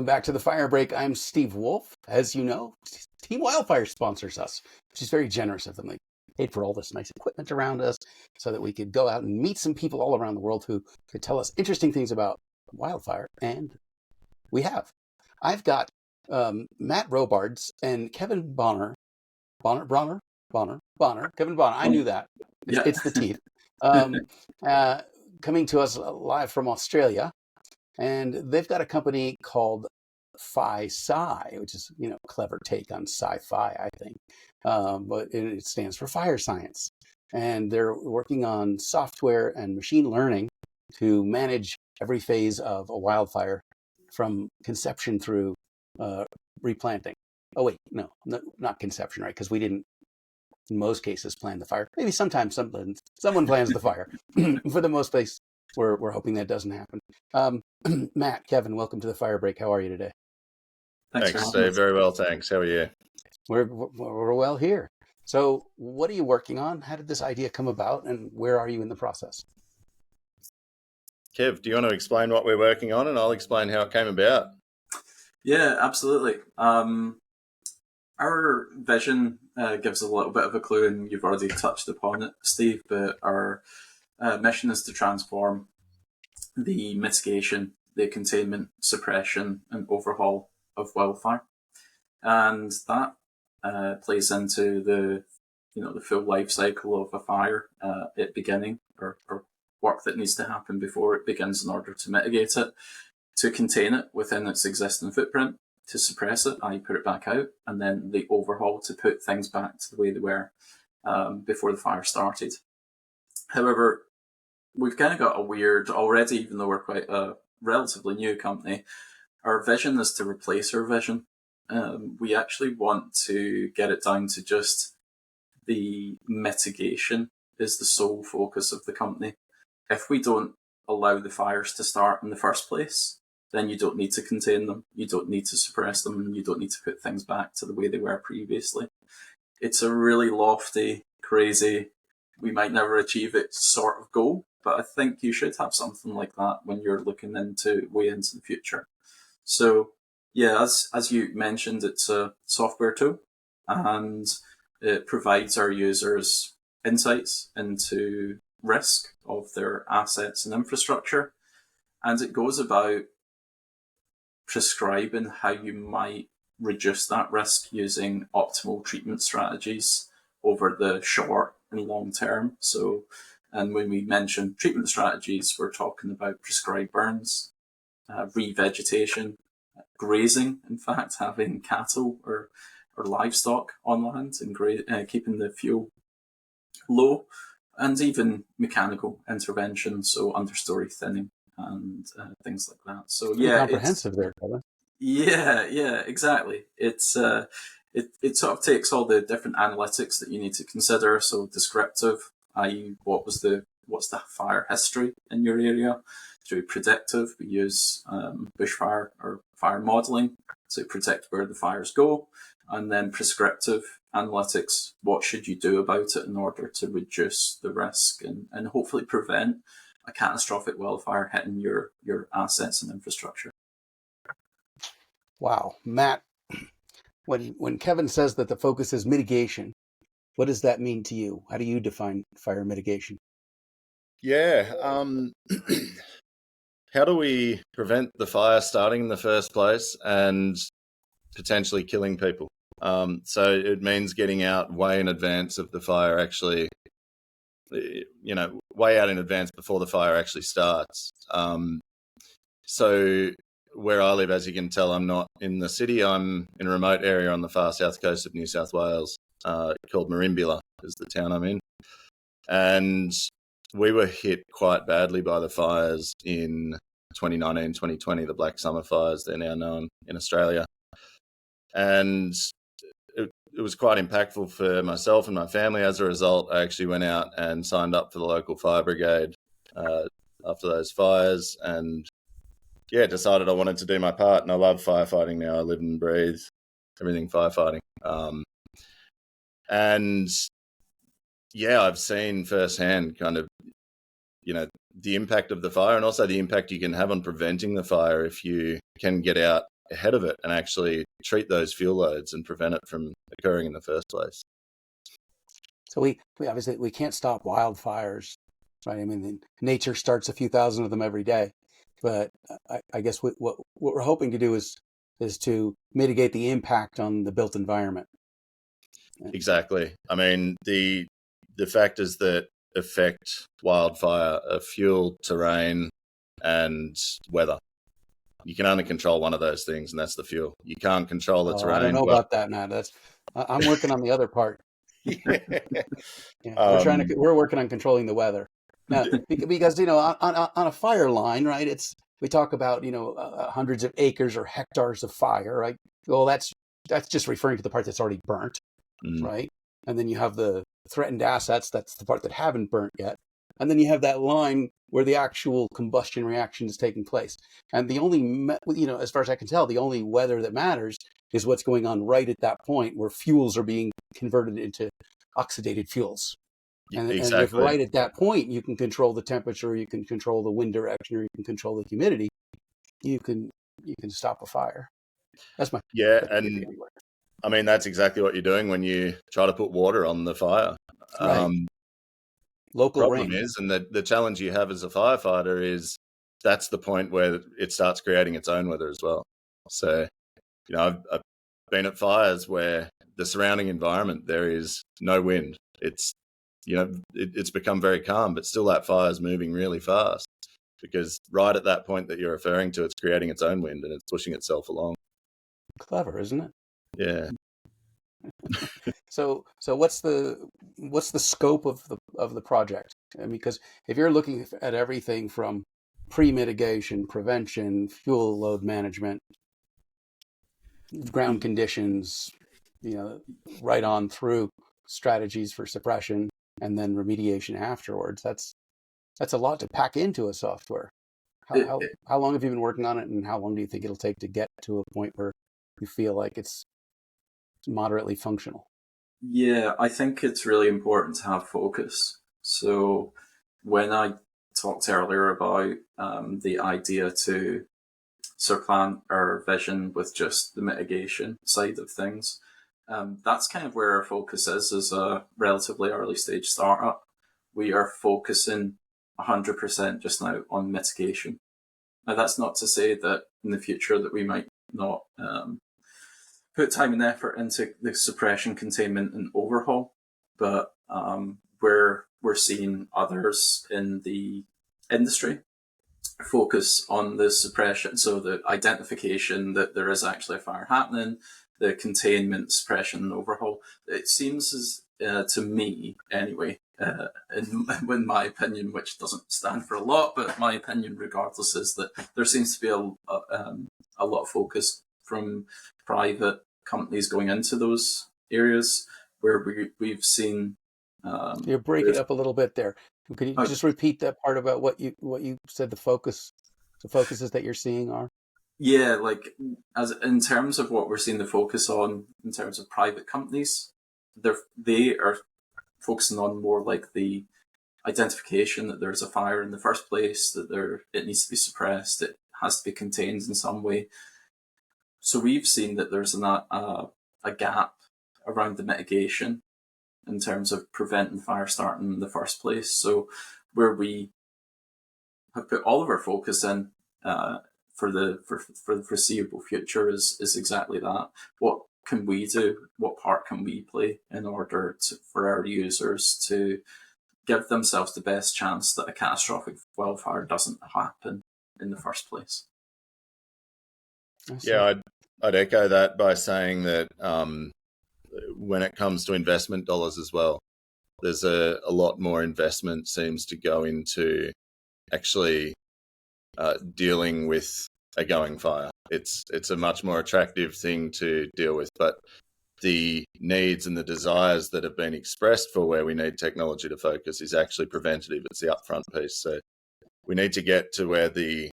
Welcome back to the Fire Break. I'm Steve Wolf. As you know, Team Wildfire sponsors us, which is very generous of them. They paid for all this nice equipment around us so that we could go out and meet some people all around the world who could tell us interesting things about wildfire. And we have. I've got Matt Robards and Kevin Bonner. Kevin Bonner. I knew that. It's the teeth. Coming to us live from Australia. And they've got a company called Fi-Sci, which is, a clever take on sci-fi, I think. But it stands for fire science. And they're working on software and machine learning to manage every phase of a wildfire from conception through replanting. Oh, wait, no, not conception, right? Because we didn't, in most cases, plan the fire. Maybe sometimes someone plans the fire. For the most place, we're hoping that doesn't happen. Matt, Kevin, welcome to the Fire Break. How are you today? Thanks, Steve. Very well, thanks. How are you? We're well here. So what are you working on? How did this idea come about, and where are you in the process? Kev, do you want to explain what we're working on, and I'll explain how it came about? Yeah, absolutely. Our vision gives a little bit of a clue, and you've already touched upon it, Steve, but our mission is to transform the mitigation, the containment, suppression, and overhaul of wildfire. And that plays into the full life cycle of a fire at beginning, or work that needs to happen before it begins in order to mitigate it, to contain it within its existing footprint, to suppress it, i.e. put it back out, and then the overhaul to put things back to the way they were before the fire started. However, we've kind of got a weird, already, even though we're quite a relatively new company, our vision is to replace our vision. We actually want to get it down to just the mitigation is the sole focus of the company. If we don't allow the fires to start in the first place, then you don't need to contain them, you don't need to suppress them, and you don't need to put things back to the way they were previously. It's a really lofty, crazy, we might never achieve it sort of goal, but I think you should have something like that when you're looking way into the future. So yeah, as you mentioned, it's a software tool, and it provides our users insights into risk of their assets and infrastructure. And it goes about prescribing how you might reduce that risk using optimal treatment strategies over the short and long term. So, and when we mention treatment strategies, we're talking about prescribed burns, revegetation, grazing, in fact, having cattle or livestock on land and keeping the fuel low, and even mechanical intervention, so understory thinning and things like that. So yeah, comprehensive there, Kevin. Yeah, exactly. It's it sort of takes all the different analytics that you need to consider. So descriptive, i.e., what's the fire history in your area? Through predictive, we use bushfire or fire modelling to predict where the fires go, and then prescriptive analytics, what should you do about it in order to reduce the risk and hopefully prevent a catastrophic wildfire hitting your assets and infrastructure. Wow. Matt, when Kevin says that the focus is mitigation, what does that mean to you? How do you define fire mitigation? Yeah. How do we prevent the fire starting in the first place and potentially killing people? So it means getting out way in advance of the fire actually, way out in advance before the fire actually starts. So where I live, as you can tell, I'm not in the city. I'm in a remote area on the far south coast of New South Wales called Merimbula is the town I'm in. And we were hit quite badly by the fires in 2019, 2020, the Black Summer fires, they're now known in Australia. And it was quite impactful for myself and my family. As a result, I actually went out and signed up for the local fire brigade after those fires and, decided I wanted to do my part. And I love firefighting now. I live and breathe everything firefighting. I've seen firsthand kind of, the impact of the fire and also the impact you can have on preventing the fire if you can get out ahead of it and actually treat those fuel loads and prevent it from occurring in the first place. So we obviously we can't stop wildfires, right? I mean, nature starts a few thousand of them every day, but I guess what we're hoping to do is to mitigate the impact on the built environment. Exactly. I mean, the factors that affect wildfire are fuel, terrain, and weather. You can only control one of those things, and that's the fuel. You can't control the terrain. I don't know about that, Matt. I'm working on the other part. Yeah. Yeah, we're working on controlling the weather now, because on a fire line, right? We talk about hundreds of acres or hectares of fire, right? Well, that's just referring to the part that's already burnt, right? And then you have the threatened assets. That's the part that haven't burnt yet. And then you have that line where the actual combustion reaction is taking place. And the only, as far as I can tell, the only weather that matters is what's going on right at that point where fuels are being converted into oxidated fuels. And if right at that point you can control the temperature, you can control the wind direction, or you can control the humidity, you can stop a fire. That's my and I mean that's exactly what you're doing when you try to put water on the fire. Right. Local problem rain is, and the challenge you have as a firefighter is that's the point where it starts creating its own weather as well. So, I've been at fires where the surrounding environment, there is no wind. It's, it's become very calm, but still that fire is moving really fast because right at that point that you're referring to, it's creating its own wind and it's pushing itself along. Clever, isn't it? Yeah. So what's the scope of the project? Because if you're looking at everything from pre-mitigation, prevention, fuel load management, ground conditions, right on through strategies for suppression and then remediation afterwards, that's a lot to pack into a software. How long have you been working on it, and how long do you think it'll take to get to a point where you feel like it's moderately functional? Yeah, I think it's really important to have focus. So when I talked earlier about the idea to supplant our vision with just the mitigation side of things, that's kind of where our focus is as a relatively early stage startup. We are focusing 100% just now on mitigation. Now, that's not to say that in the future that we might not put time and effort into the suppression, containment, and overhaul, but we're seeing others in the industry focus on the suppression, so the identification that there is actually a fire happening, the containment, suppression, and overhaul. It seems as to me, anyway, in my opinion, which doesn't stand for a lot, but my opinion, regardless, is that there seems to be a lot of focus from private companies going into those areas where we've seen. You're breaking up a little bit there. Could you just repeat that part about what you said the focuses that you're seeing are? Yeah, like as in terms of what we're seeing the focus on in terms of private companies, they are focusing on more like the identification that there's a fire in the first place, that it needs to be suppressed, it has to be contained in some way. So we've seen that there's a gap around the mitigation in terms of preventing fire starting in the first place. So where we have put all of our focus in for the foreseeable future is exactly that. What can we do? What part can we play in order for our users to give themselves the best chance that a catastrophic wildfire doesn't happen in the first place? Yeah, I'd echo that by saying that when it comes to investment dollars as well, there's a lot more investment seems to go into actually dealing with a going fire. It's a much more attractive thing to deal with, but the needs and the desires that have been expressed for where we need technology to focus is actually preventative. It's the upfront piece. So we need to get to where the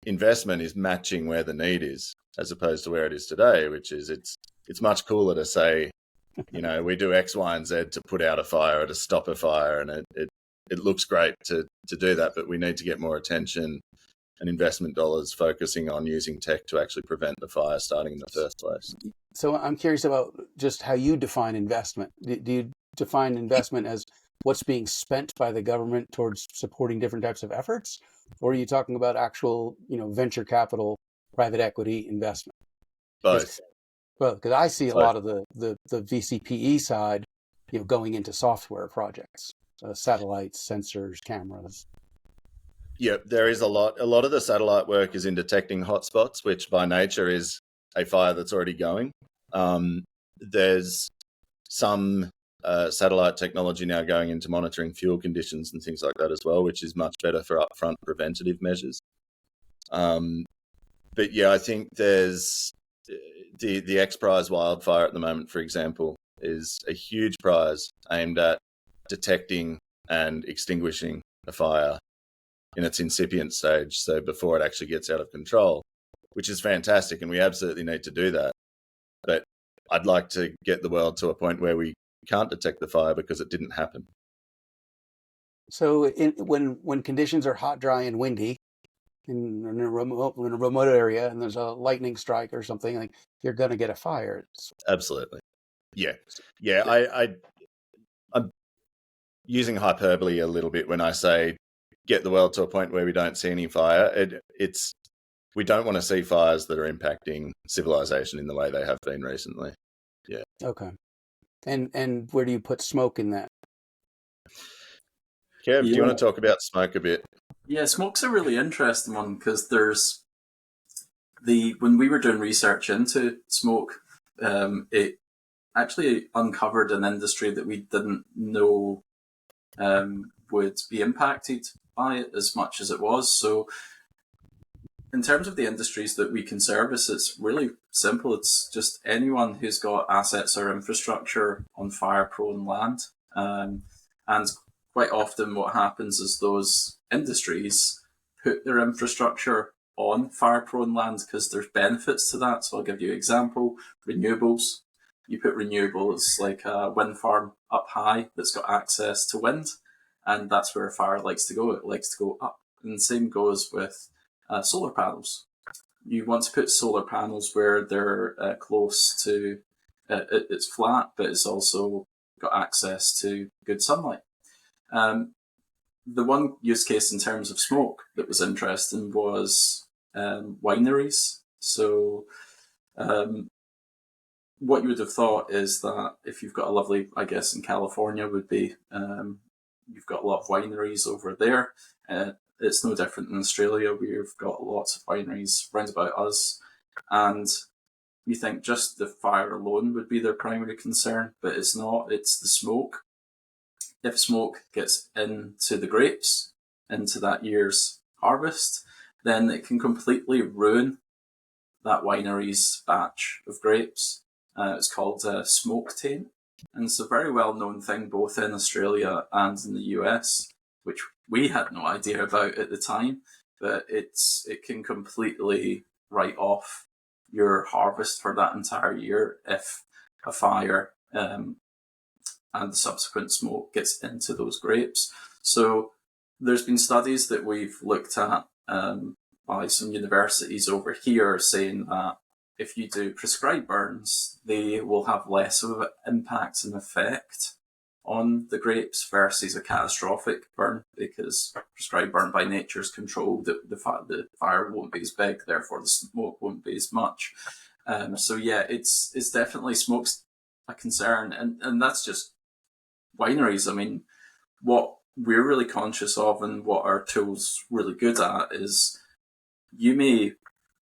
investment is matching where the need is, as opposed to where it is today, which is it's much cooler to say, we do X, Y, and Z to put out a fire or to stop a fire, and it looks great to do that, but we need to get more attention and investment dollars focusing on using tech to actually prevent the fire starting in the first place. So I'm curious about just how you define investment. Do you define investment as what's being spent by the government towards supporting different types of efforts? Or are you talking about actual, venture capital, private equity investment? Both. Well, because I see a Both. lot of the VCPE side, going into software projects, satellites, sensors, cameras. Yeah, there is a lot. A lot of the satellite work is in detecting hotspots, which by nature is a fire that's already going. There's some satellite technology now going into monitoring fuel conditions and things like that as well, which is much better for upfront preventative measures. But yeah, I think there's the 𝐿 wildfire at the moment, for example, is a huge prize aimed at detecting and extinguishing a fire in its incipient stage, so before it actually gets out of control, which is fantastic, and we absolutely need to do that. But I'd like to get the world to a point where we can't detect the fire because it didn't happen. So when conditions are hot, dry, and windy in a remote area, and there's a lightning strike or something, like, you're going to get a fire. Absolutely. Yeah. I'm using hyperbole a little bit when I say get the world to a point where we don't see any fire. We don't want to see fires that are impacting civilization in the way they have been recently. Yeah. Okay. And where do you put smoke in that? Kev, do you want to talk about smoke a bit? Yeah, smoke's a really interesting one because there's when we were doing research into smoke, it actually uncovered an industry that we didn't know would be impacted by it as much as it was. So in terms of the industries that we can service, it's really simple. It's just anyone who's got assets or infrastructure on fire-prone land. And quite often what happens is those industries put their infrastructure on fire-prone land because there's benefits to that. So I'll give you an example. Renewables. You put renewables like a wind farm up high that's got access to wind, and that's where a fire likes to go. It likes to go up. And the same goes with solar panels. You want to put solar panels where they're close to, it's flat, but it's also got access to good sunlight. The one use case in terms of smoke that was interesting was wineries. So what you would have thought is that if you've got a lovely, I guess in California would be, you've got a lot of wineries over there. It's no different in Australia. We've got lots of wineries round about us. And you think just the fire alone would be their primary concern, but it's not. It's the smoke. If smoke gets into the grapes, into that year's harvest, then it can completely ruin that winery's batch of grapes. It's called smoke taint. And it's a very well-known thing both in Australia and in the US, which we had no idea about at the time, but it can completely write off your harvest for that entire year if a fire and the subsequent smoke gets into those grapes. So there's been studies that we've looked at by some universities over here saying that if you do prescribed burns, they will have less of an impact and effect on the grapes versus a catastrophic burn, because prescribed burn by nature is controlled. The fire won't be as big, therefore the smoke won't be as much. So yeah, it's definitely smoke's a concern, and that's just wineries. I mean, what we're really conscious of and what our tool's really good at is you may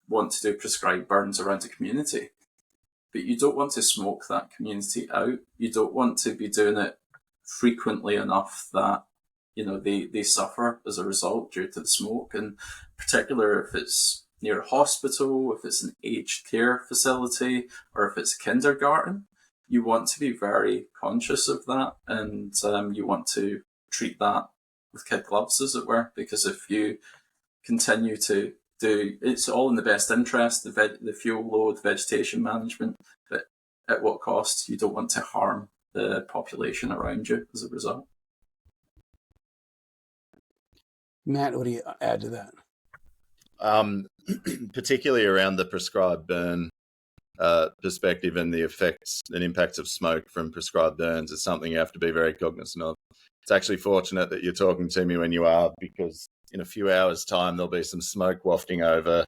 want to do prescribed burns around a community, but you don't want to smoke that community out. You don't want to be doing it frequently enough that they suffer as a result due to the smoke. And particular if it's near a hospital, if it's an aged care facility, or if it's a kindergarten, you want to be very conscious of that, and you want to treat that with kid gloves, as it were, because if you continue to do, it's all in the best interest, the fuel load, vegetation management, but at what cost? You don't want to harm the population around you as a result. Matt, what do you add to that? Particularly around the prescribed burn perspective and the effects and impacts of smoke from prescribed burns is something you have to be very cognizant of. It's actually fortunate that you're talking to me when you are, because in a few hours' time there'll be some smoke wafting over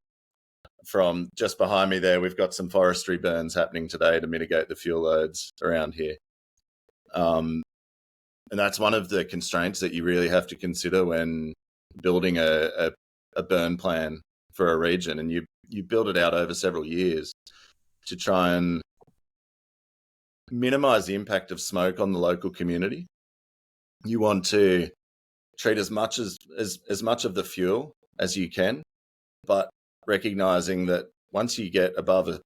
from just behind me there. We've got some forestry burns happening today to mitigate the fuel loads around here. And that's one of the constraints that you really have to consider when building a burn plan for a region, and you build it out over several years to try and minimize the impact of smoke on the local community. You want to treat as much of the fuel as you can, but recognizing that once you get above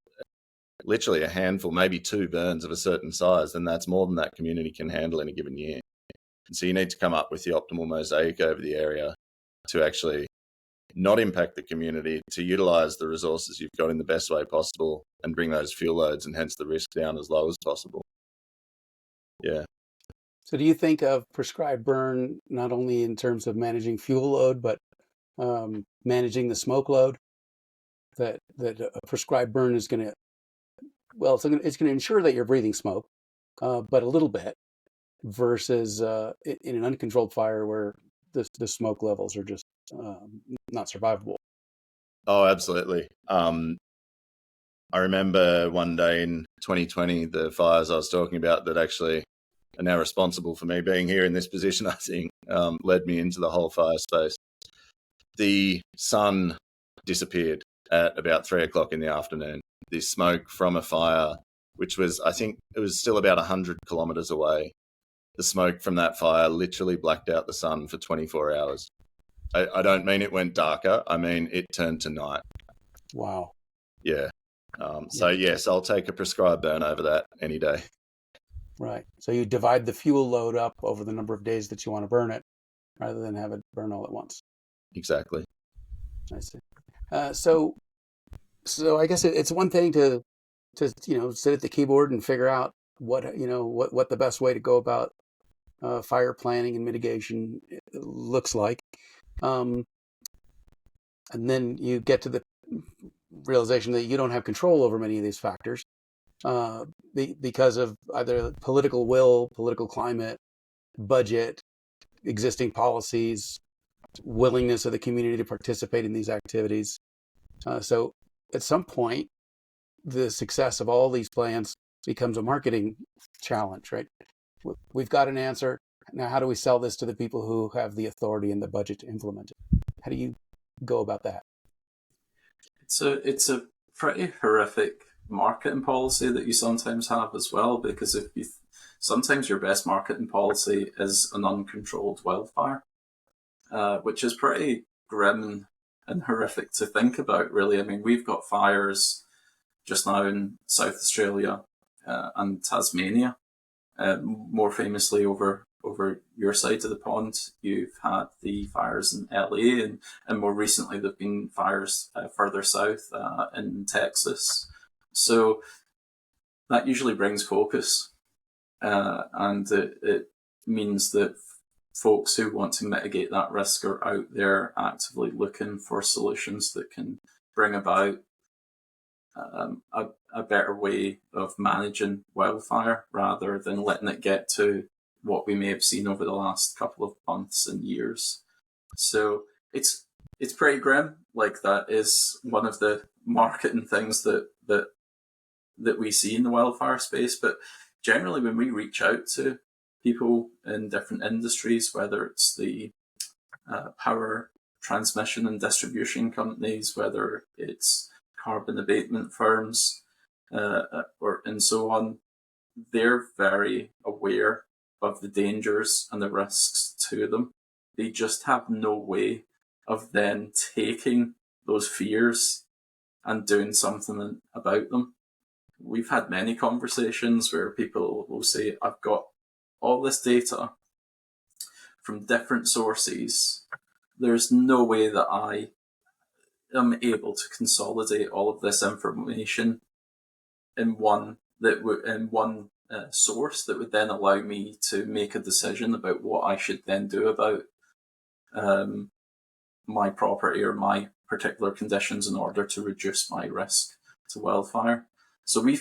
literally a handful, maybe 2 burns of a certain size, then that's more than that community can handle in a given year. And so you need to come up with the optimal mosaic over the area to actually not impact the community, to utilize the resources you've got in the best way possible and bring those fuel loads and hence the risk down as low as possible. Yeah. So do you think of prescribed burn not only in terms of managing fuel load, but managing the smoke load? That a prescribed burn is going to, well, it's going to ensure that you're breathing smoke, but a little bit, versus in an uncontrolled fire where the smoke levels are just not survivable. Oh, absolutely. I remember one day in 2020, the fires I was talking about that actually are now responsible for me being here in this position, I think, led me into the whole fire space. The sun disappeared at about 3 o'clock in the afternoon. The smoke from a fire, which was, I think it was still about 100 kilometres away, the smoke from that fire literally blacked out the sun for 24 hours. I don't mean it went darker. I mean, it turned to night. Wow. Yeah. So, yes, I'll take a prescribed burn over that any day. Right. So you divide the fuel load up over the number of days that you want to burn it rather than have it burn all at once. Exactly. I see. So I guess it's one thing to sit at the keyboard and figure out what the best way to go about fire planning and mitigation looks like. And then you get to the realization that you don't have control over many of these factors because of either political will, political climate, budget, existing policies, willingness of the community to participate in these activities. So at some point, the success of all these plans becomes a marketing challenge, right? We've got an answer. Now, how do we sell this to the people who have the authority and the budget to implement it? How do you go about that? It's a pretty horrific marketing policy that you sometimes have as well, because sometimes your best marketing policy is an uncontrolled wildfire, which is pretty grim and horrific to think about, really. I mean, we've got fires just now in South Australia and Tasmania. More famously over your side of the pond, you've had the fires in LA, and more recently there've been fires further south in Texas. So that usually brings focus, and it means that folks who want to mitigate that risk are out there actively looking for solutions that can bring about a better way of managing wildfire rather than letting it get to what we may have seen over the last couple of months and years. So it's pretty grim. Like, that is one of the marketing things that we see in the wildfire space. But generally, when we reach out to people in different industries, whether it's the power transmission and distribution companies, whether it's carbon abatement firms, and so on, they're very aware of the dangers and the risks to them. They just have no way of then taking those fears and doing something about them. We've had many conversations where people will say, I've got all this data from different sources. There's no way that I am able to consolidate all of this information in one source that would then allow me to make a decision about what I should then do about my property or my particular conditions in order to reduce my risk to wildfire. So we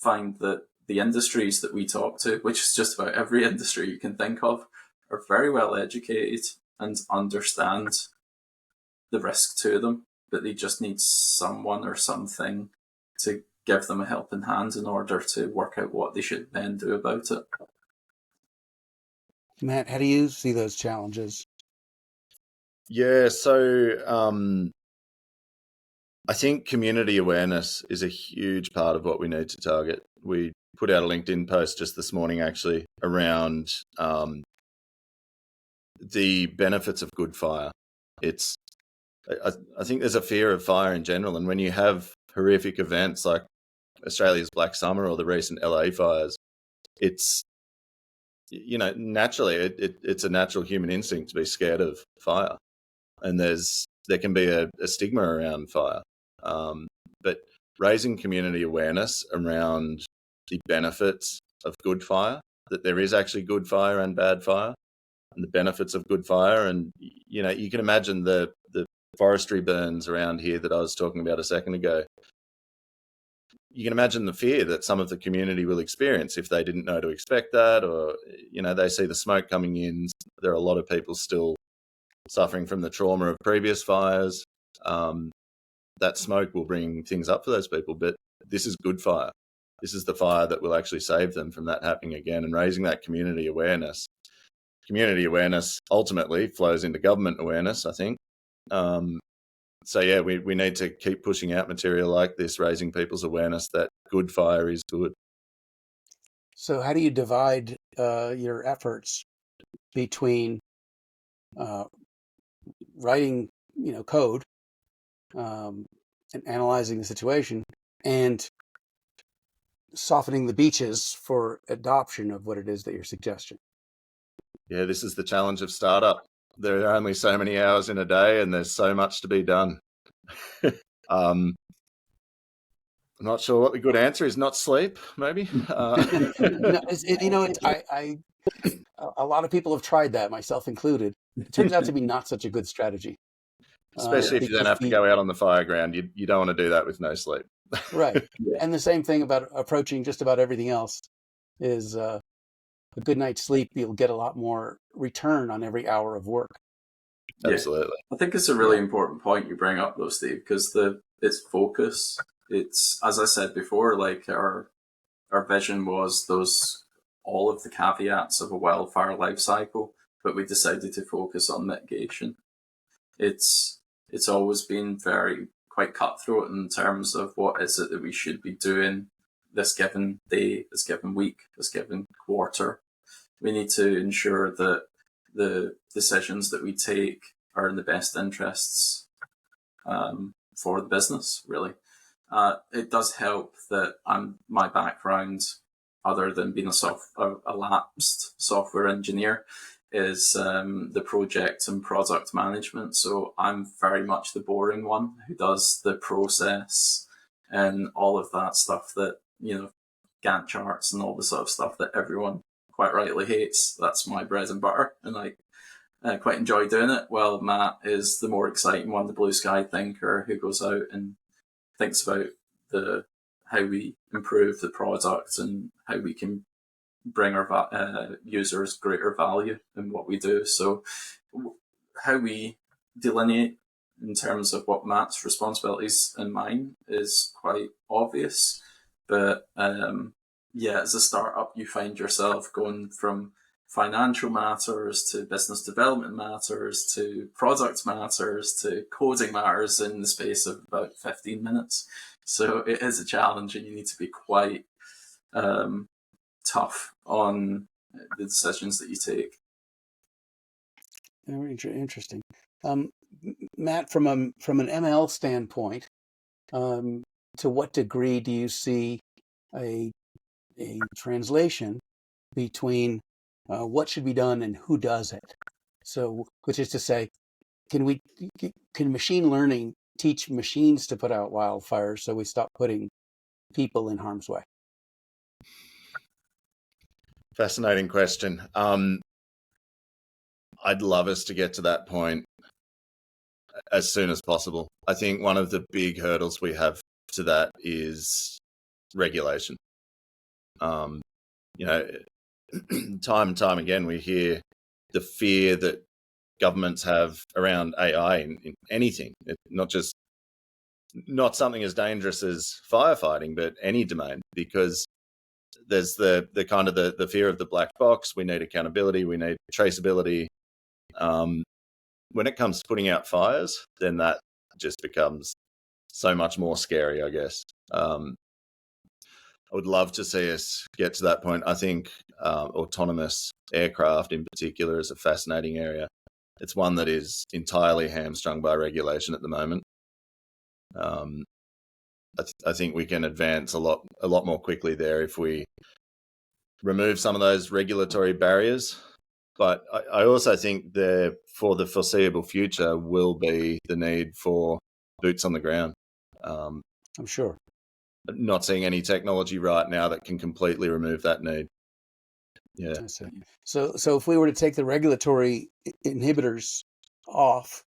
find that the industries that we talk to, which is just about every industry you can think of, are very well educated and understand the risk to them, but they just need someone or something to give them a helping hand in order to work out what they should then do about it. Matt, how do you see those challenges? Yeah, so I think community awareness is a huge part of what we need to target. We put out a LinkedIn post just this morning, actually, around the benefits of good fire. I think there's a fear of fire in general, and when you have horrific events like Australia's Black Summer or the recent LA fires, it's, naturally it's a natural human instinct to be scared of fire, and there can be a stigma around fire. But raising community awareness around the benefits of good fire, that there is actually good fire and bad fire, and the benefits of good fire. And, you can imagine the forestry burns around here that I was talking about a second ago. You can imagine the fear that some of the community will experience if they didn't know to expect that, or, they see the smoke coming in. There are a lot of people still suffering from the trauma of previous fires. That smoke will bring things up for those people, but this is good fire. This is the fire that will actually save them from that happening again, and raising that community awareness. Community awareness ultimately flows into government awareness, I think. So yeah, we need to keep pushing out material like this, raising people's awareness that good fire is good. So how do you divide your efforts between writing, code and analyzing the situation and softening the beaches for adoption of what it is that you're suggesting? Yeah, this is the challenge of startup. There are only so many hours in a day, and there's so much to be done. I'm not sure what the good answer is. Not sleep, maybe. No, a lot of people have tried that, myself included. It turns out to be not such a good strategy. Especially if you then have to go out on the fireground. You don't want to do that with no sleep. Right. And the same thing about approaching just about everything else is a good night's sleep. You'll get a lot more return on every hour of work. Absolutely. I think it's a really important point you bring up, though, Steve, because it's focus. It's, as I said before, like our vision was all of the caveats of a wildfire life cycle, but we decided to focus on mitigation. It's always been quite cutthroat in terms of what is it that we should be doing this given day, this given week, this given quarter. We need to ensure that the decisions that we take are in the best interests for the business, really. It does help that my background, other than being a lapsed software engineer, is the project and product management. So I'm very much the boring one who does the process and all of that stuff that, Gantt charts and all the sort of stuff that everyone quite rightly hates. That's my bread and butter, and I quite enjoy doing it. Well, Matt is the more exciting one, the blue sky thinker who goes out and thinks about how we improve the product and how we can bring our users greater value in what we do. So how we delineate in terms of what Matt's responsibilities and mine is quite obvious. But as a startup, you find yourself going from financial matters to business development matters to product matters to coding matters in the space of about 15 minutes. So it is a challenge, and you need to be quite tough on the decisions that you take. Very interesting. Matt, from an ML standpoint, to what degree do you see a translation between what should be done and who does it? So, which is to say, can machine learning teach machines to put out wildfires so we stop putting people in harm's way? Fascinating question. I'd love us to get to that point. as soon as possible. I think one of the big hurdles we have to that is regulation. Time and time again, we hear the fear that governments have around AI in anything, not something as dangerous as firefighting, but any domain, because there's the kind of the fear of the black box. We need accountability. We need traceability. When it comes to putting out fires, then that just becomes so much more scary, I guess. I would love to see us get to that point. I think autonomous aircraft in particular is a fascinating area. It's one that is entirely hamstrung by regulation at the moment. I think we can advance a lot more quickly there if we remove some of those regulatory barriers. But I also think there, for the foreseeable future, will be the need for boots on the ground. I'm sure. Not seeing any technology right now that can completely remove that need. Yeah. I see. So if we were to take the regulatory inhibitors off,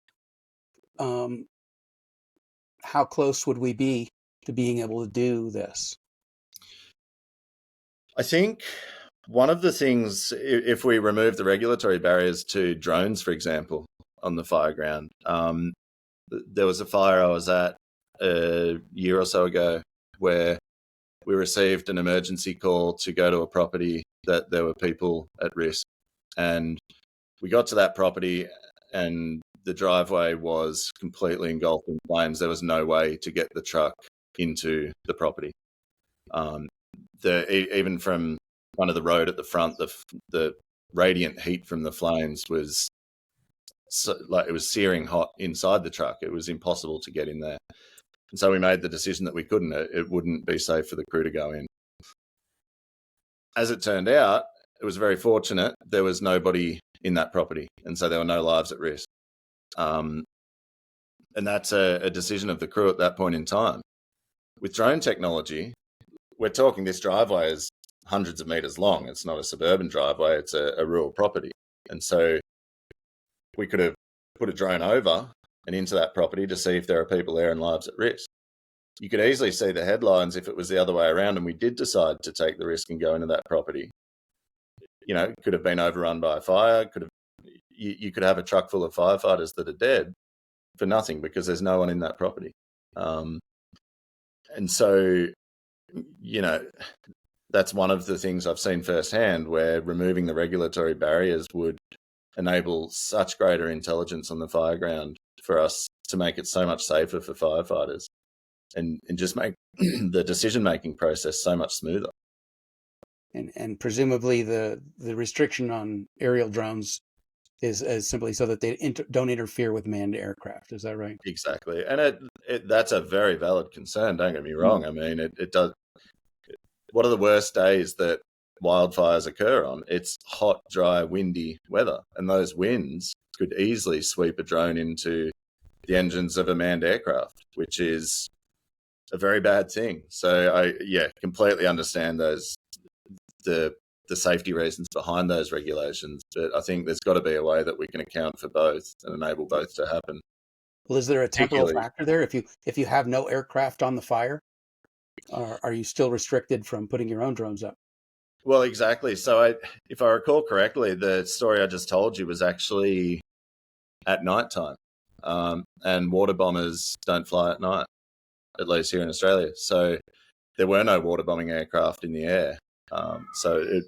how close would we be to being able to do this? I think one of the things, if we remove the regulatory barriers to drones, for example, on the fireground, there was a fire I was at a year or so ago where we received an emergency call to go to a property that there were people at risk. And we got to that property and the driveway was completely engulfed in flames. There was no way to get the truck into the property. Even from kind of the road at the front, the radiant heat from the flames was it was searing hot inside the truck. It was impossible to get in there. And so we made the decision that we couldn't. It wouldn't be safe for the crew to go in. As it turned out, it was very fortunate. There was nobody in that property, and so there were no lives at risk. And that's a decision of the crew at that point in time. With drone technology, we're talking this driveway is hundreds of meters long. It's not a suburban driveway. It's a rural property. And so we could have put a drone over and into that property to see if there are people there and lives at risk. You could easily see the headlines if it was the other way around and we did decide to take the risk and go into that property. It could have been overrun by a fire. You could have a truck full of firefighters that are dead for nothing because there's no one in that property. And so, that's one of the things I've seen firsthand, where removing the regulatory barriers would enable such greater intelligence on the fireground for us to make it so much safer for firefighters and just make the decision-making process so much smoother. And presumably the restriction on aerial drones is simply so that they don't interfere with manned aircraft. Is that right? Exactly. And that's a very valid concern. Don't get me wrong. I mean, it does. What are the worst days that wildfires occur on? It's hot, dry, windy weather. And those winds could easily sweep a drone into the engines of a manned aircraft, which is a very bad thing. So I completely understand the safety reasons behind those regulations, but I think there's got to be a way that we can account for both and enable both to happen. Well, is there a temporal factor there? If you have no aircraft on the fire, are you still restricted from putting your own drones up? Well, exactly. So if I recall correctly, the story I just told you was actually at nighttime, and water bombers don't fly at night, at least here in Australia. So there were no water bombing aircraft in the air. So it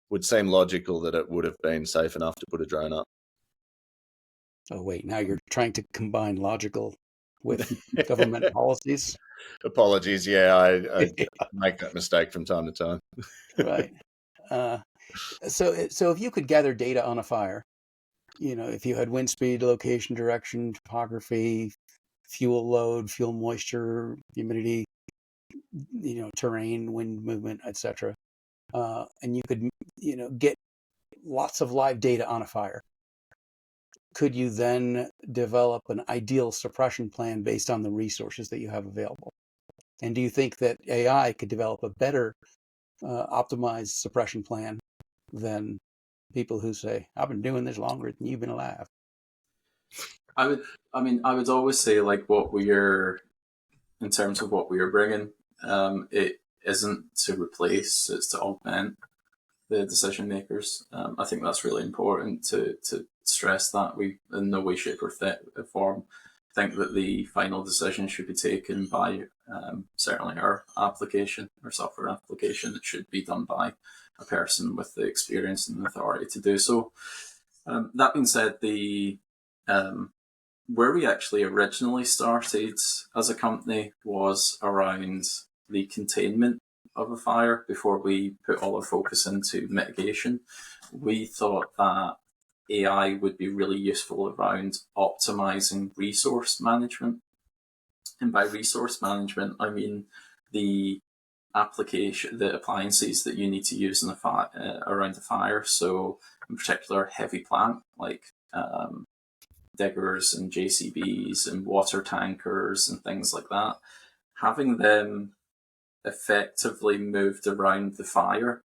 would seem logical that it would have been safe enough to put a drone up. Oh, wait, now you're trying to combine logical with government policies? Apologies. Yeah, I make that mistake from time to time. Right. So if you could gather data on a fire, if you had wind speed, location, direction, topography, fuel load, fuel moisture, humidity, terrain, wind movement, etc., and you could, get lots of live data on a fire, could you then develop an ideal suppression plan based on the resources that you have available? And do you think that AI could develop a better optimized suppression plan than people who say, I've been doing this longer than you've been alive? I would always say, like, in terms of what we are bringing, it isn't to replace, it's to augment the decision makers. I think that's really important to stress that. We, in no way, shape, or form, think that the final decision should be taken by certainly our software application. It should be done by a person with the experience and authority to do so. That being said, where we actually originally started as a company was around the containment of a fire before we put all our focus into mitigation. We thought that AI would be really useful around optimizing resource management. And by resource management, I mean the appliances that you need to use in around the fire. So in particular, heavy plant like diggers and JCBs and water tankers and things like that. Having them effectively moved around the fire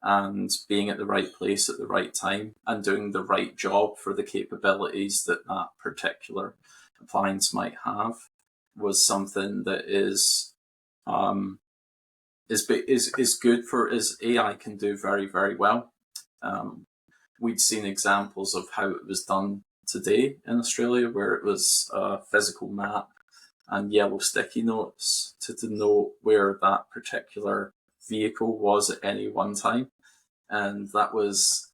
and being at the right place at the right time and doing the right job for the capabilities that that particular appliance might have was something that is good for, as AI can do very, very well. We'd seen examples of how it was done today in Australia, where it was a physical map and yellow sticky notes to denote where that particular vehicle was at any one time. And that was,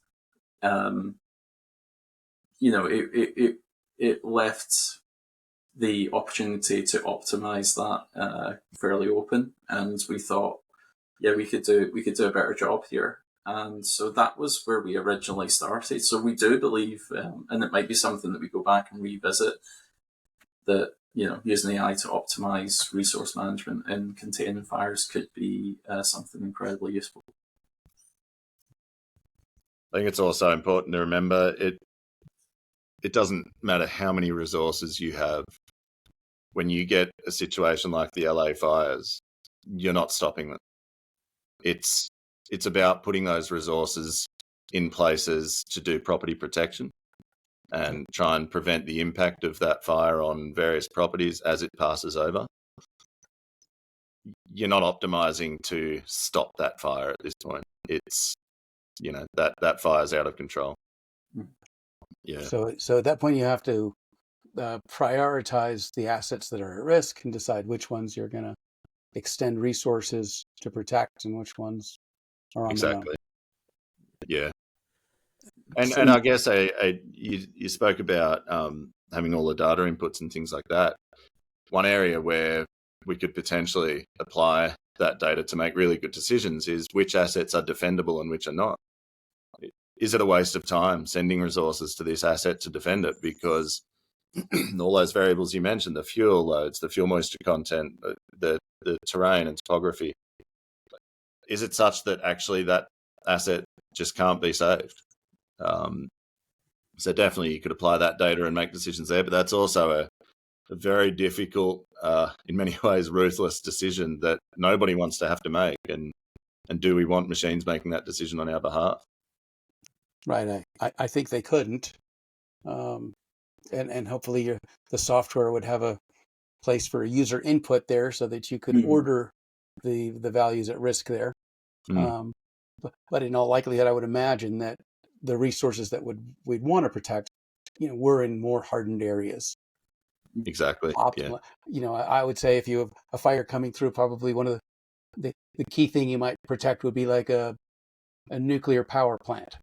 it left the opportunity to optimize that fairly open. And we thought, yeah, we could do a better job here. And so that was where we originally started. So we do believe, and it might be something that we go back and revisit, that using AI to optimize resource management in containing fires could be something incredibly useful. I think it's also important to remember it doesn't matter how many resources you have. When you get a situation like the LA fires, you're not stopping them. It's about putting those resources in places to do property protection and try and prevent the impact of that fire on various properties as it passes over. You're not optimizing to stop that fire at this point. It's, that fire's out of control. Yeah. So at that point, you have to prioritize the assets that are at risk and decide which ones you're going to extend resources to protect and which ones are on their own. Exactly. Yeah. And I guess you spoke about having all the data inputs and things like that. One area where we could potentially apply that data to make really good decisions is which assets are defendable and which are not. Is it a waste of time sending resources to this asset to defend it? Because all those variables you mentioned, the fuel loads, the fuel moisture content, the terrain and topography, is it such that actually that asset just can't be saved? So definitely you could apply that data and make decisions there, but that's also a very difficult, in many ways, ruthless decision that nobody wants to have to make. And do we want machines making that decision on our behalf? Right. I think they couldn't. And hopefully the software would have a place for user input there so that you could order the values at risk there. But in all likelihood, I would imagine that the resources that we'd want to protect, were in more hardened areas. Exactly. Yeah. I would say if you have a fire coming through, probably one of the key thing you might protect would be like a nuclear power plant,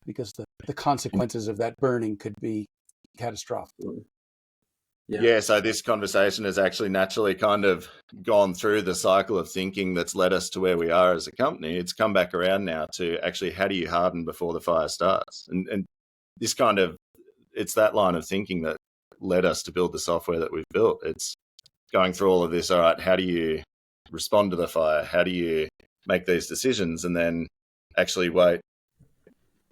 because the consequences of that burning could be catastrophic. Yeah, so this conversation has actually naturally kind of gone through the cycle of thinking that's led us to where we are as a company. It's come back around now to actually, how do you harden before the fire starts? And this it's that line of thinking that led us to build the software that we've built. It's going through all of this. All right, how do you respond to the fire? How do you make these decisions? And then actually, wait,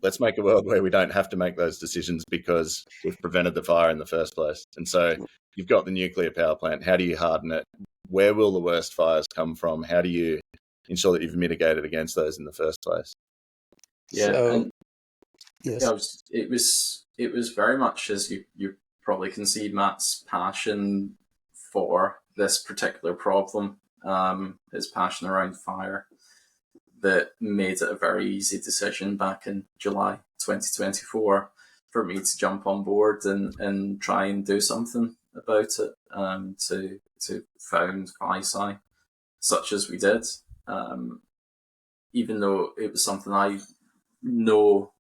let's make a world where we don't have to make those decisions because we've prevented the fire in the first place. And so you've got the nuclear power plant. How do you harden it? Where will the worst fires come from? How do you ensure that you've mitigated against those in the first place? Yeah. So, yes. it was very much, as you probably can see, Matt's passion for this particular problem, his passion around fire, that made it a very easy decision back in July 2024 for me to jump on board and try and do something about it, to found Fi-Sci, such as we did. Even though it was something I knew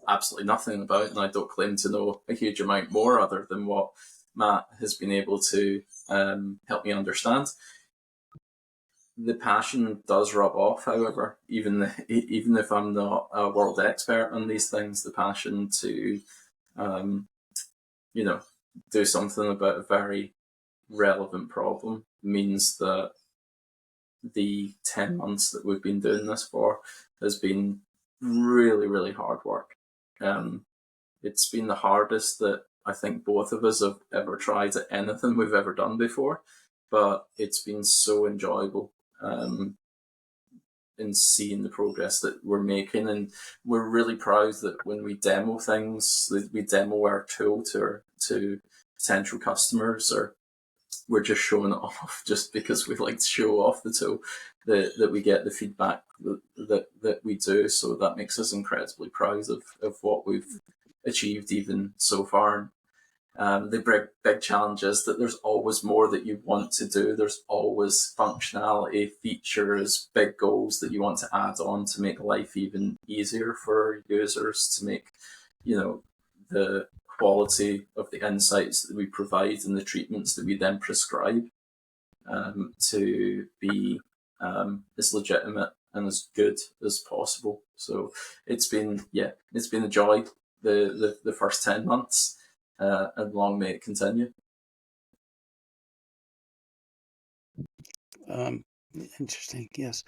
absolutely nothing about, and I don't claim to know a huge amount more other than what Matt has been able to help me understand. The passion does rub off, however, even if I'm not a world expert on these things, the passion to, do something about a very relevant problem means that the 10 months that we've been doing this for has been really, really hard work. It's been the hardest that I think both of us have ever tried at anything we've ever done before, but it's been so enjoyable in seeing the progress that we're making. And we're really proud that when we demo things, that we demo our tool to potential customers, or we're just showing it off just because we like to show off the tool, that we get the feedback that we do. So that makes us incredibly proud of what we've achieved even so far. The big challenge is that there's always more that you want to do. There's always functionality, features, big goals that you want to add on to make life even easier for users, to make, the quality of the insights that we provide and the treatments that we then prescribe to be as legitimate and as good as possible. So it's been a joy the first 10 months. And long may it continue. Interesting. Yes.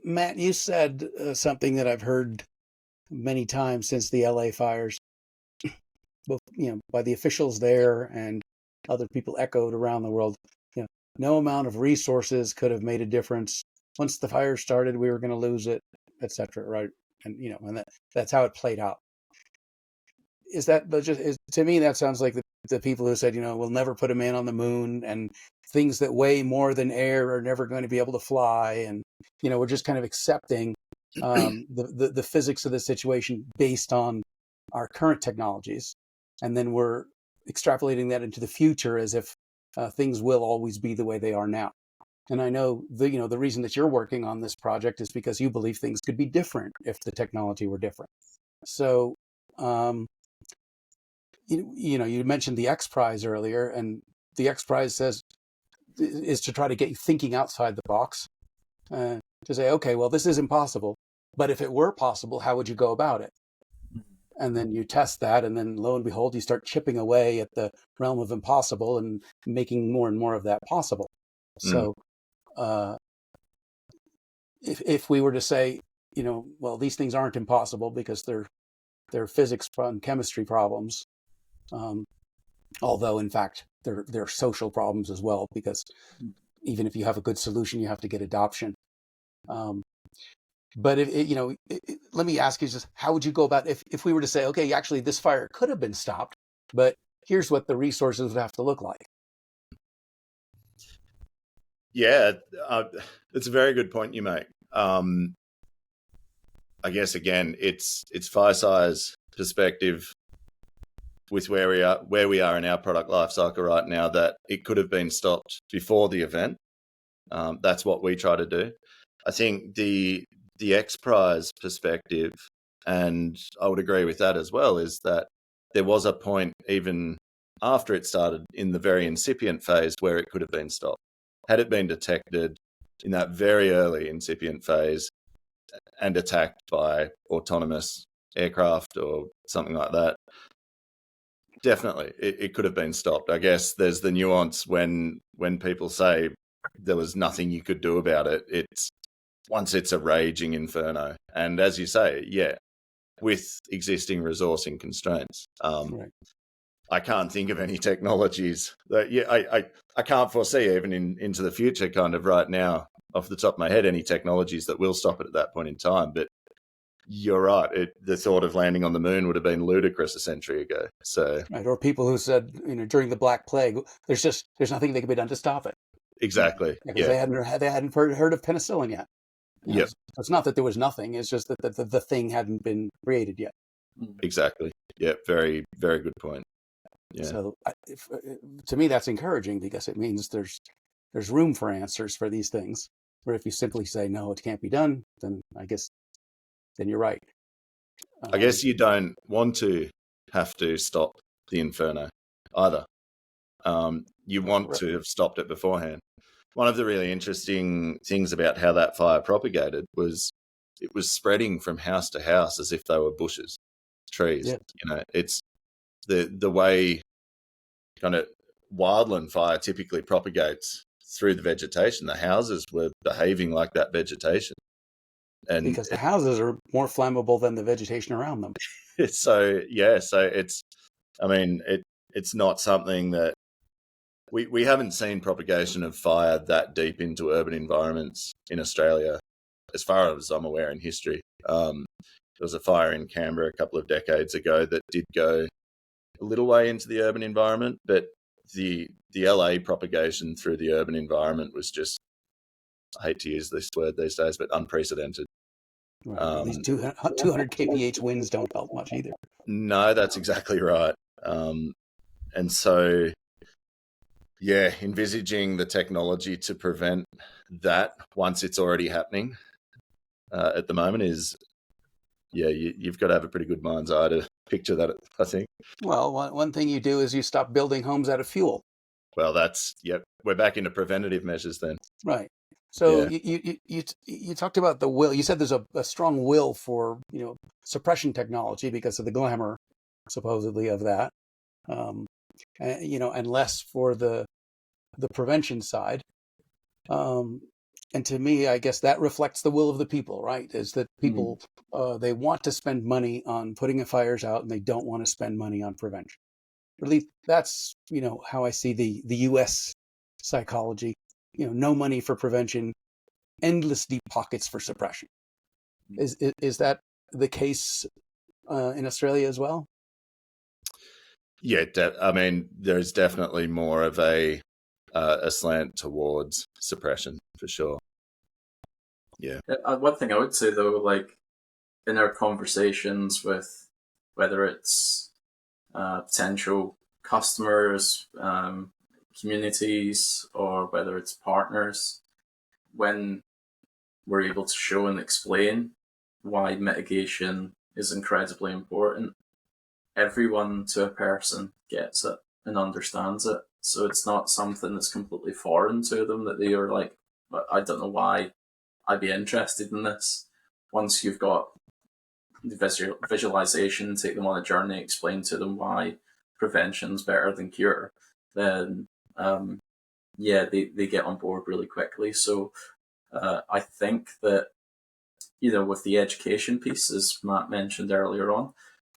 Matt, you said something that I've heard many times since the LA fires, both by the officials there and other people echoed around the world. No amount of resources could have made a difference. Once the fire started, we were going to lose it, etc. Right? And that's how it played out. Is that to me, that sounds like the people who said, we'll never put a man on the moon, and things that weigh more than air are never going to be able to fly. And, we're just kind of accepting the physics of the situation based on our current technologies. And then we're extrapolating that into the future as if things will always be the way they are now. And I know the reason that you're working on this project is because you believe things could be different if the technology were different. So, you mentioned the X Prize earlier, and the X Prize is to try to get you thinking outside the box, to say, okay, well, this is impossible, but if it were possible, how would you go about it? And then you test that, and then lo and behold, you start chipping away at the realm of impossible and making more and more of that possible. So if we were to say, well, these things aren't impossible because they're physics and chemistry problems, although in fact they're social problems as well, because even if you have a good solution, you have to get adoption. But let me ask you, just how would you go about if we were to say, okay, actually this fire could have been stopped, but here's what the resources would have to look like? Yeah, it's a very good point you make. I guess again, it's Fi-Sci's perspective with where we are in our product life cycle right now, that it could have been stopped before the event. That's what we try to do. I think the X Prize perspective, and I would agree with that as well, is that there was a point even after it started in the very incipient phase where it could have been stopped. Had it been detected in that very early incipient phase and attacked by autonomous aircraft or something like that, definitely it could have been stopped. I guess there's the nuance when people say there was nothing you could do about it. It's once it's a raging inferno. And as you say, yeah, with existing resourcing constraints, Right. I can't think of any technologies that, I can't foresee even into the future kind of right now off the top of my head, any technologies that will stop it at that point in time. But you're right. The thought of landing on the moon would have been ludicrous a century ago. So Right. Or people who said, during the Black Plague, there's nothing that can be done to stop it. exactly, Because they hadn't heard of penicillin yet. Yep. So it's not that there was nothing; it's just that the thing hadn't been created yet. Exactly. Yeah, very, very good point. Yeah. So to me, that's encouraging because it means there's room for answers for these things. Where if you simply say no, it can't be done, then I guess then you're right. I guess you don't want to have to stop the inferno either. You want to have stopped it beforehand. One of the really interesting things about how that fire propagated was it was spreading from house to house as if they were bushes, trees. Yeah. It's the way kind of wildland fire typically propagates through the vegetation. The houses were behaving like that vegetation. And because the houses are more flammable than the vegetation around them. So it's not something that we haven't seen propagation of fire that deep into urban environments in Australia, as far as I'm aware in history. There was a fire in Canberra a couple of decades ago that did go a little way into the urban environment, but the LA propagation through the urban environment was just, I hate to use this word these days, but unprecedented. Right. These 200 kph winds don't help much either. No, that's exactly right. And so, yeah, envisaging the technology to prevent that once it's already happening at the moment is, you've got to have a pretty good mind's eye to picture that, I think. Well, one thing you do is you stop building homes out of fuel. Well, we're back into preventative measures then. Right. So you talked about the will. You said there's a strong will for suppression technology because of the glamour, supposedly, of that, and less for the prevention side. And to me, I guess that reflects the will of the people, right? Is that people they want to spend money on putting fires out, and they don't want to spend money on prevention. At least that's how I see the U.S. psychology. No money for prevention, endless deep pockets for suppression. Is that the case in Australia as well? Yeah, there's definitely more of a slant towards suppression for sure. Yeah. One thing I would say though, like in our conversations with whether it's potential customers, communities, or whether it's partners, when we're able to show and explain why mitigation is incredibly important, everyone to a person gets it and understands it. So it's not something that's completely foreign to them that they are like, I don't know why I'd be interested in this. Once you've got the visualization, take them on a journey, explain to them why prevention's better than cure, then they get on board really quickly. So I think that with the education piece, as Matt mentioned earlier on,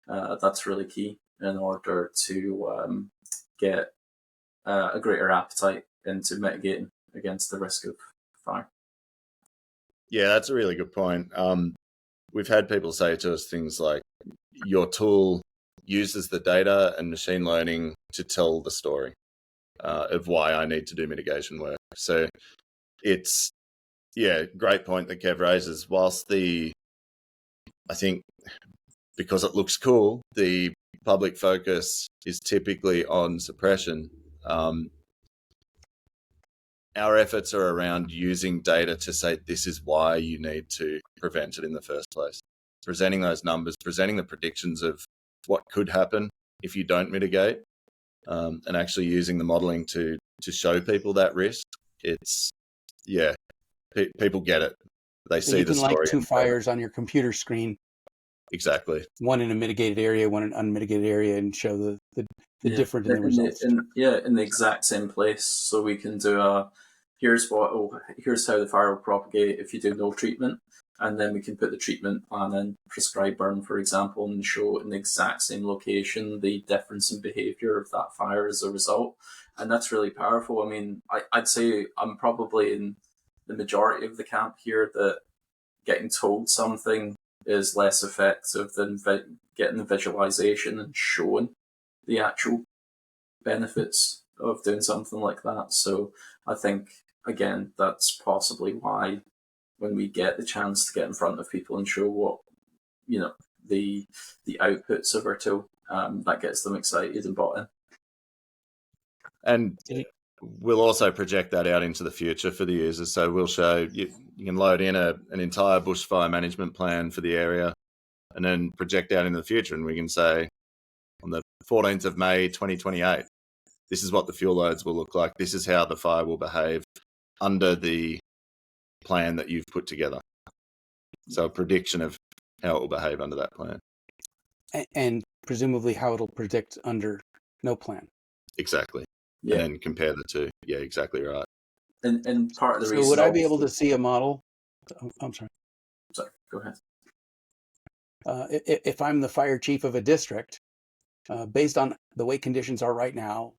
that's really key in order to get a greater appetite into mitigating against the risk of fire. Yeah, that's a really good point. We've had people say to us things like, your tool uses the data and machine learning to tell the story of why I need to do mitigation work. So it's, great point that Kev raises. Whilst I think because it looks cool, the public focus is typically on suppression. Our efforts are around using data to say this is why you need to prevent it in the first place. Presenting those numbers, presenting the predictions of what could happen if you don't mitigate, and actually using the modelling to show people that risk. It's, people get it. They see the story. You can like two fires on your computer screen. Exactly. One in a mitigated area, one in an unmitigated area, and show the difference in the results. In the exact same place. So we can do here's how the fire will propagate if you do no treatment, and then we can put the treatment plan in, prescribe burn, for example, and show in the exact same location the difference in behaviour of that fire as a result. And that's really powerful. I mean, I'd say I'm probably in the majority of the camp here that getting told something is less effective than getting the visualization and showing the actual benefits of doing something like that. So I think, again, that's possibly why when we get the chance to get in front of people and show what, the outputs of our tool, that gets them excited and bought in. And we'll also project that out into the future for the users. So we'll show you can load in an entire bushfire management plan for the area and then project out into the future. And we can say on the 14th of May, 2028, this is what the fuel loads will look like. This is how the fire will behave under the plan that you've put together. So a prediction of how it will behave under that plan. And presumably how it'll predict under no plan. Exactly. Yeah. And then compare the two. Yeah, exactly right. And part of the reason... So would I be able to see a model? I'm sorry. Sorry, go ahead. If I'm the fire chief of a district, based on the way conditions are right now,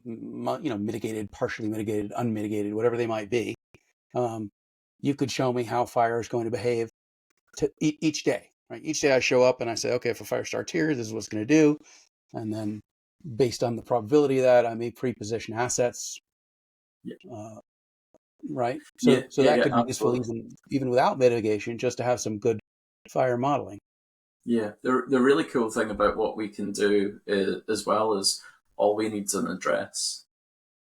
mitigated, partially mitigated, unmitigated, whatever they might be, you could show me how fire is going to behave each day. Right? Each day I show up and I say, okay, if a fire starts here, this is what it's going to do. And then based on the probability of that, I may pre-position assets. Yeah. Right? So that could be useful absolutely. even without mitigation, just to have some good fire modeling. Yeah, the really cool thing about what we can do is, as well as all we need is an address.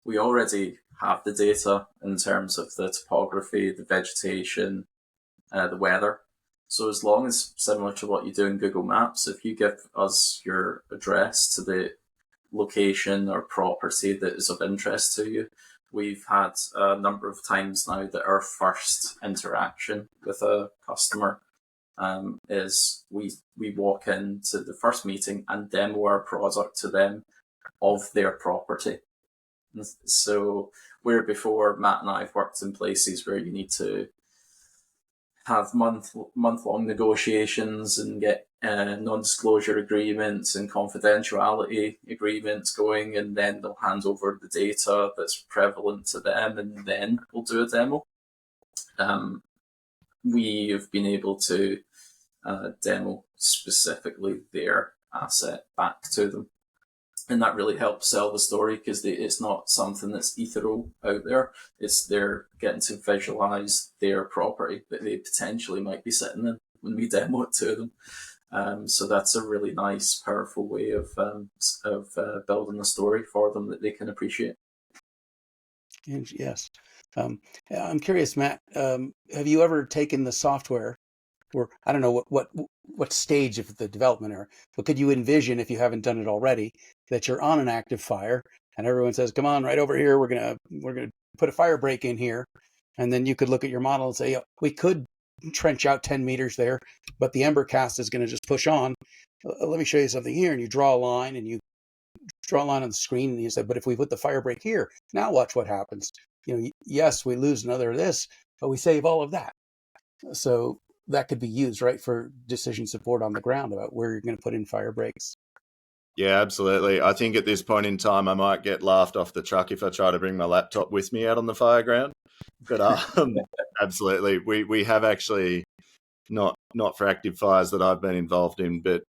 We already have the data in terms of the topography, the vegetation, the weather. So as long as, similar to what you do in Google Maps, if you give us your address to the location or property that is of interest to you, we've had a number of times now that our first interaction with a customer is we walk into the first meeting and demo our product to them of their property. So where before Matt and I have worked in places where you need to have month-long negotiations and get non-disclosure agreements and confidentiality agreements going, and then they'll hand over the data that's prevalent to them, and then we'll do a demo. We have been able to demo specifically their asset back to them. And that really helps sell the story, because it's not something that's ethereal out there. They're getting to visualize their property that they potentially might be sitting in when we demo it to them. So that's a really nice, powerful way of building a story for them that they can appreciate. Yes. I'm curious, Matt, have you ever taken the software, or I don't know what stage of the development are, but could you envision, if you haven't done it already, that you're on an active fire and everyone says, come on, right over here, we're gonna put a fire break in here, and then you could look at your model and say, we could trench out 10 meters there, but the ember cast is going to just push on. Let me show you something here, and you draw a line, and you draw a line on the screen, and you say, but if we put the fire break here, now watch what happens. Yes, we lose another of this, but we save all of that. So that could be used, right, for decision support on the ground about where you're going to put in fire breaks. Yeah, absolutely. I think at this point in time, I might get laughed off the truck if I try to bring my laptop with me out on the fireground. But absolutely, we have actually not for active fires that I've been involved in, but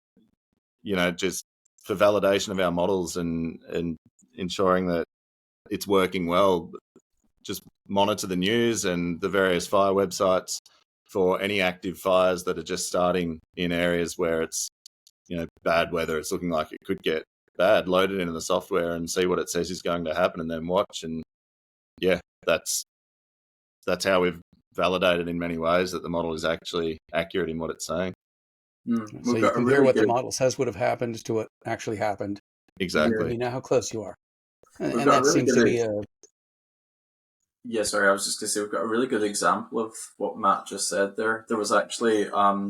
just for validation of our models and ensuring that it's working well. Just monitor the news and the various fire websites for any active fires that are just starting in areas where it's bad weather. It's looking like it could get bad. Load it into the software and see what it says is going to happen, and then watch. And yeah, that's how we've validated in many ways that the model is actually accurate in what it's saying. So you compare what the model says would have happened to what actually happened. Exactly. You know how close you are, and that seems to be a. Yeah, sorry, I was just going to say, we've got a really good example of what Matt just said there. There was actually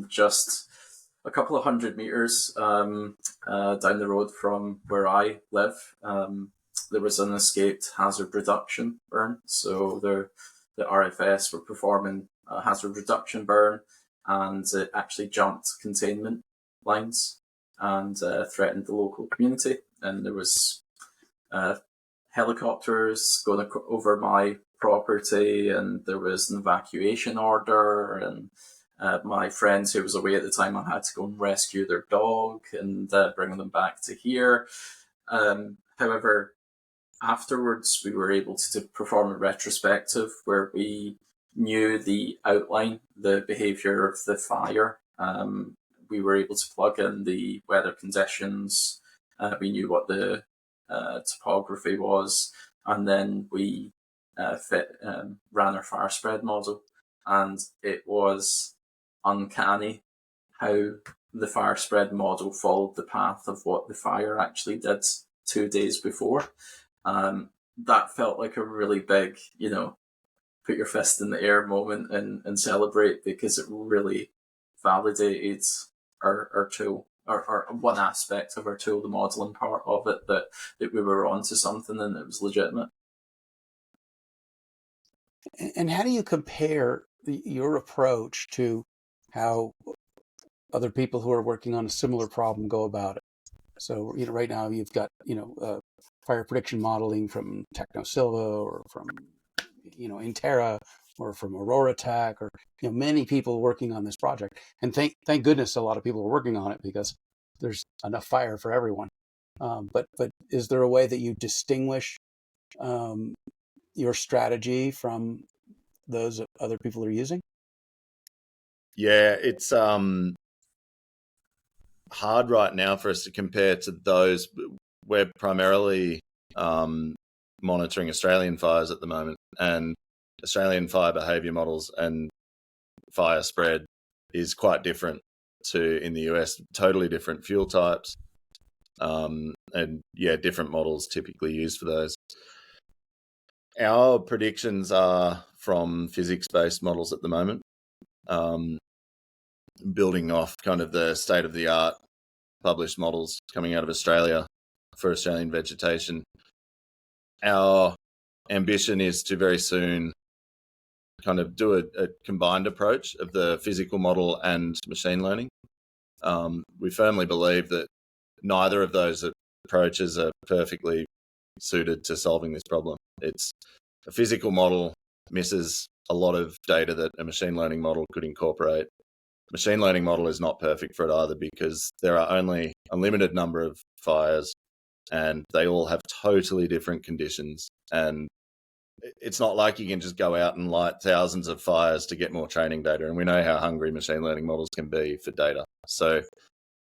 just a couple of 100 meters down the road from where I live, there was an escaped hazard reduction burn. So the RFS were performing a hazard reduction burn, and it actually jumped containment lines and threatened the local community. And there was helicopters going over my property, and there was an evacuation order, and my friends who was away at the time, I had to go and rescue their dog and bring them back to here. However, afterwards, we were able to perform a retrospective where we knew the outline, the behaviour of the fire. We were able to plug in the weather conditions. We knew what the topography was, and then we ran our fire spread model, and it was uncanny how the fire spread model followed the path of what the fire actually did 2 days before. That felt like a really big, put your fist in the air moment and celebrate, because it really validated our tool, or one aspect of our tool, the modelling part of it, that we were onto something and it was legitimate. And how do you compare your approach to how other people who are working on a similar problem go about it? So, right now you've got, fire prediction modeling from 𝐃𝐨𝐧'𝐭 or from, Intera or from Aurora Tech, or, many people working on this project. And thank goodness a lot of people are working on it, because there's enough fire for everyone. But is there a way that you distinguish your strategy from those other people are using? Yeah, it's hard right now for us to compare to those. We're primarily monitoring Australian fires at the moment, and Australian fire behaviour models and fire spread is quite different to in the US. Totally different fuel types, and different models typically used for those. Our predictions are from physics-based models at the moment, building off kind of the state-of-the-art published models coming out of Australia for Australian vegetation. Our ambition is to very soon kind of do a combined approach of the physical model and machine learning. We firmly believe that neither of those approaches are perfectly suited to solving this problem. It's a physical model misses a lot of data that a machine learning model could incorporate. Machine learning model is not perfect for it either, because there are only a limited number of fires and they all have totally different conditions. And it's not like you can just go out and light thousands of fires to get more training data. And we know how hungry machine learning models can be for data. So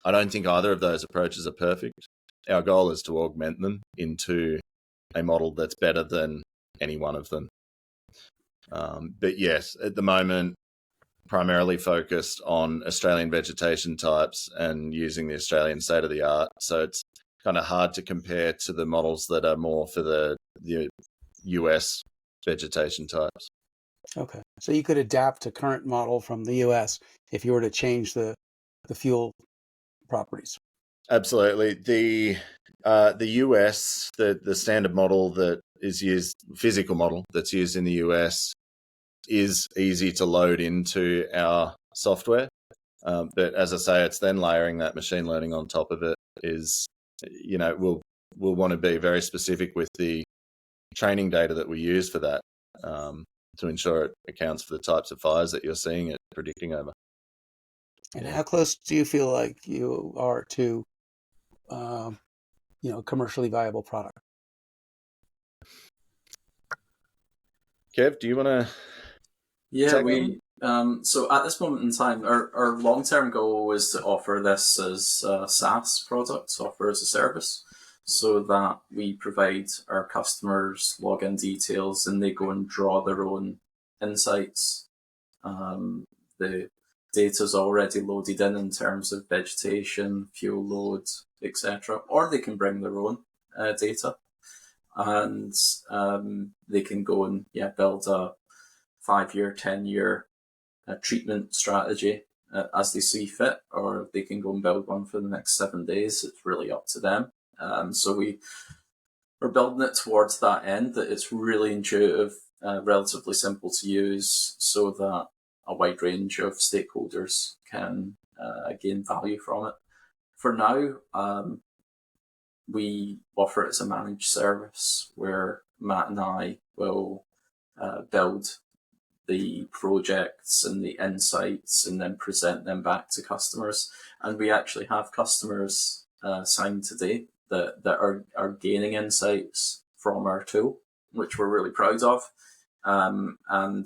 I don't think either of those approaches are perfect. Our goal is to augment them into a model that's better than any one of them. But yes, at the moment, primarily focused on Australian vegetation types and using the Australian state-of-the-art. So it's kind of hard to compare to the models that are more for the US vegetation types. Okay. So you could adapt a current model from the US if you were to change the fuel properties. Absolutely. The US, the standard model that is used, physical model that's used in the US, is easy to load into our software. But as I say, it's then layering that machine learning on top of it is, we'll want to be very specific with the training data that we use for that, to ensure it accounts for the types of fires that you're seeing it predicting over. And how close do you feel like you are to, commercially viable product? Kev, do you want to? Yeah, so at this moment in time, our long-term goal is to offer this as a SaaS product, software as a service, so that we provide our customers login details and they go and draw their own insights. The data is already loaded in terms of vegetation, fuel load, etc. Or they can bring their own data, and they can go and build a 5-year, 10-year treatment strategy as they see fit, or they can go and build one for the next 7 days. It's really up to them. So we're building it towards that end, that it's really intuitive, relatively simple to use, so that a wide range of stakeholders can gain value from it. For now, we offer it as a managed service where Matt and I will build the projects and the insights and then present them back to customers. And we actually have customers signed today that are gaining insights from our tool, which we're really proud of.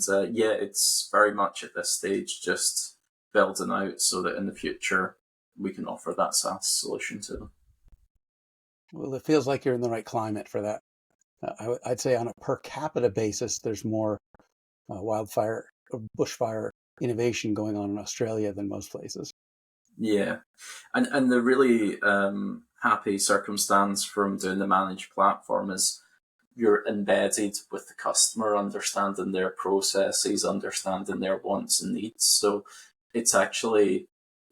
It's very much at this stage just building out so that in the future we can offer that SaaS solution to them. Well, it feels like you're in the right climate for that. I'd say on a per capita basis, there's more wildfire or bushfire innovation going on in Australia than most places. Yeah, and the really happy circumstance from doing the managed platform is you're embedded with the customer, understanding their processes, understanding their wants and needs. So it's actually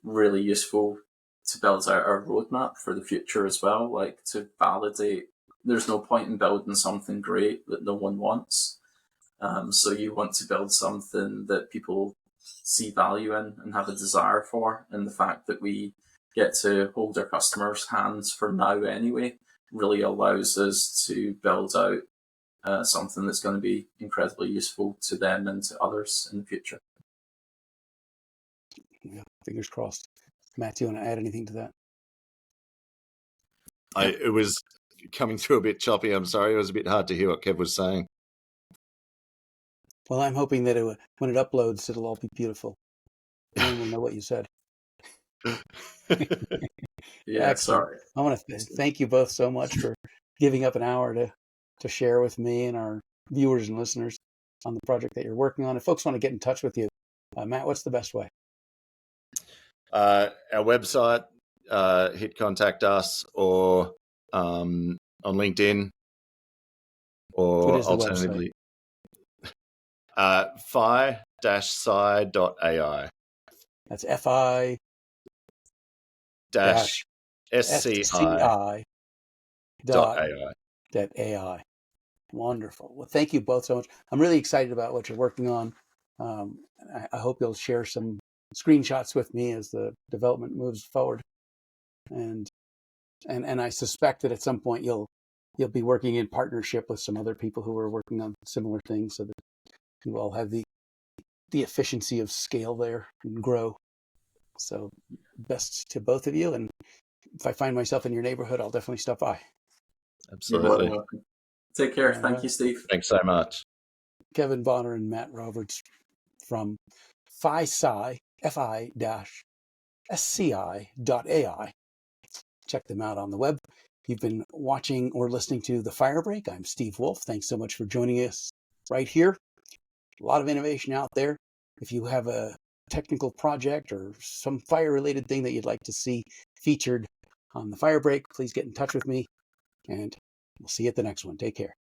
really useful to build out our roadmap for the future as well, like to validate. There's no point in building something great that no one wants. So you want to build something that people see value in and have a desire for. And the fact that we get to hold our customers' hands for now anyway really allows us to build out something that's going to be incredibly useful to them and to others in the future. Yeah, fingers crossed. Matt, do you want to add anything to that? It was coming through a bit choppy. I'm sorry. It was a bit hard to hear what Kev was saying. Well, I'm hoping that when it uploads, it'll all be beautiful. Everyone will know what you said. Yeah, sorry. I want to thank you both so much for giving up an hour to share with me and our viewers and listeners on the project that you're working on. If folks want to get in touch with you, Matt, what's the best way? Our website, hit contact us, or on LinkedIn, or alternatively, fi-sci.ai. That's fi sci.ai. Wonderful. Well, thank you both so much. I'm really excited about what you're working on. I hope you'll share some screenshots with me as the development moves forward. And I suspect that at some point you'll be working in partnership with some other people who are working on similar things, so that you all have the efficiency of scale there and grow. So best to both of you. And if I find myself in your neighborhood, I'll definitely stop by. Absolutely. Take care. Thank you, Steve. Thanks so much. Kevin Bonner and Matt Robards from Fi-Sci, fi-sci.ai. Check them out on the web. You've been watching or listening to The Fire Break. I'm Steve Wolf. Thanks so much for joining us right here. A lot of innovation out there. If you have a technical project or some fire-related thing that you'd like to see featured on The Fire Break, please get in touch with me, and we'll see you at the next one. Take care.